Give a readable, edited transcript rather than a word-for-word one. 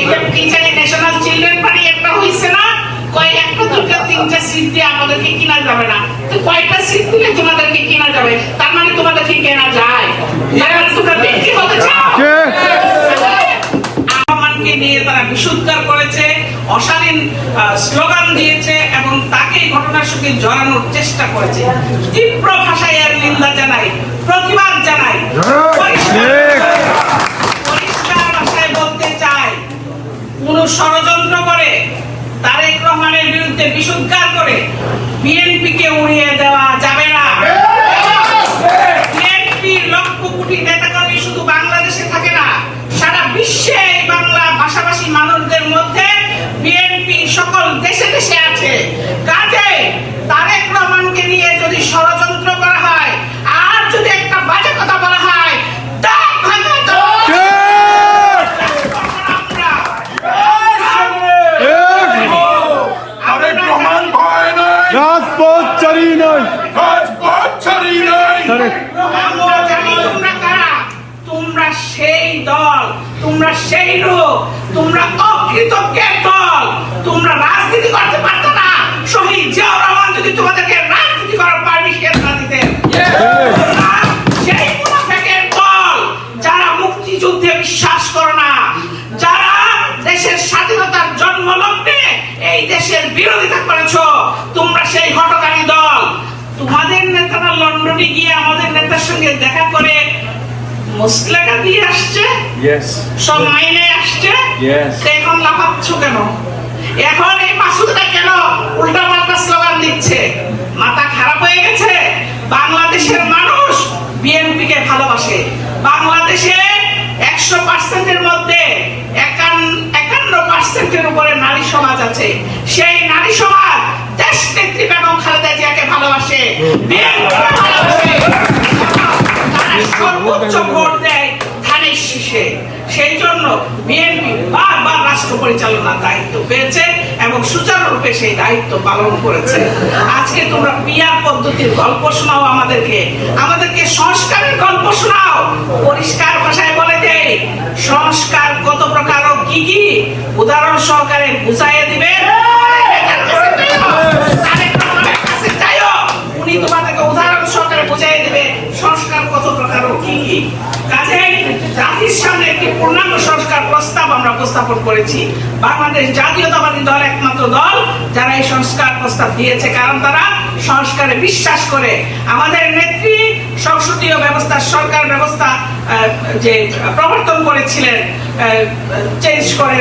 National children party একটা হইছে না, কয় একটা দুটো তিনটা সিট দিয়ে আমাদেরকে কিনা যাবে না, তো কয়টা সিট দিলে তোমাদেরকে কিনা যাবে? তার মানে তোমাদেরকে কেনা যায়, তার মানে তোমরা বিক্রি হতে চাও। আহ্বানকে নিয়ে তারা বিশুদ্ধার করেছে, অশালীন স্লোগান দিয়েছে এবং তাকে ঘটনার সঙ্গে জড়ানোর চেষ্টা করেছে। তীব্র ভাষায় এর নিন্দা জানাই, প্রতিবাদ জানাই, পরিষ্কার ভাষায় বলতে চাই, কোন ষড়যন্ত্র করে তারেক রহমানের বিরুদ্ধে বিশুদ্ধার করে বিএনপি কে উড়িয়ে দেওয়া যাবে না। বিএনপির লক্ষ কোটি নেতাকর্মী শুধু বাংলাদেশে থাকে না, সারা বিশ্বে বাংলা ভাষাভাষী মানুষদের মধ্যে বিএনপি সকল দেশে দেশে আছে। কাজে তারেক রহমানকে নিয়ে যদি ষড়যন্ত্র করা হয় আর যদি একটা বাজে কথা বলা হয়, তোমরা সেই দল, তোমরা সেই রূপ, তোমরা অকৃতজ্ঞের দল, তোমরা রাজনীতি করতে পারতো না। শহীদ জিয়াউর রহমান যদি তোমাদেরকে রাজনীতি করার পারমিশন না দিতেন, সেই মুনাফিকের দল যারা মুক্তিযুদ্ধে বিশ্বাস করো না, যারা দেশের স্বাধীনতার জন্মলগ্নে এই দেশের বিরোধিতা করেছো, তোমরা সেই হটকারী দল। তোমাদের নেতারা লন্ডনে গিয়ে আমাদের নেতার সঙ্গে দেখা করে মুসলেখা দিয়ে আসছে, সব মাইনে আসছে, এখন লাফাচ্ছ কেন? এখন এই মাসুদটা কেন উল্টা পাল্টা স্লোগান দিচ্ছে? মাথা খারাপ হয়ে গেছে? বাংলাদেশের মানুষ বিএনপি কে ভালোবাসে। বাংলাদেশে 100%-এর মধ্যে 51% উপরে নারী সমাজ আছে। সেই নারী সমাজ দেশ নেত্রী বেগম খালেদা জিয়াকে ভালোবাসে, বিএনপিকে ভালোবাসে। তারা সর্বোচ্চ ভোট দেয় ধানের শীষে। সেই জন্য বিএনপি বারবার রাষ্ট্র পরিচালনার দায়িত্ব পেয়েছে এবং সুচারুরূপে সেই দায়িত্ব পালন করেছে। আজকে তোমরা পিয়ার পদ্ধতির গল্প শোনাও, আমাদেরকে সংস্কারের গল্প শোনাও। পরিষ্কার ভাষায় বলে দেয় সংস্কার কত প্রকার ও কি কি, উদাহরণ সহকারে বুঝাইয়ে দিবে। উনি তোমাদেরকে উদাহরণ সহকারে বুঝাইয়ে দিবে সংস্কার কত প্রকার ও কি কি। কাজেই জাতির সামনে একটি পূর্ণাঙ্গ সংস্কার প্রস্তাব আমরা উপস্থাপন করেছি। বাংলাদেশ জাতীয়তাবাদী দল একমাত্র দল যারা এই সংস্কার প্রস্তাব দিয়েছে, কারণ তারা সংস্কারে বিশ্বাস করে। আমাদের নেত্রী সংসদীয় ব্যবস্থা, সরকার ব্যবস্থা যে প্রবর্তন করেছিলেন, চেঞ্জ করে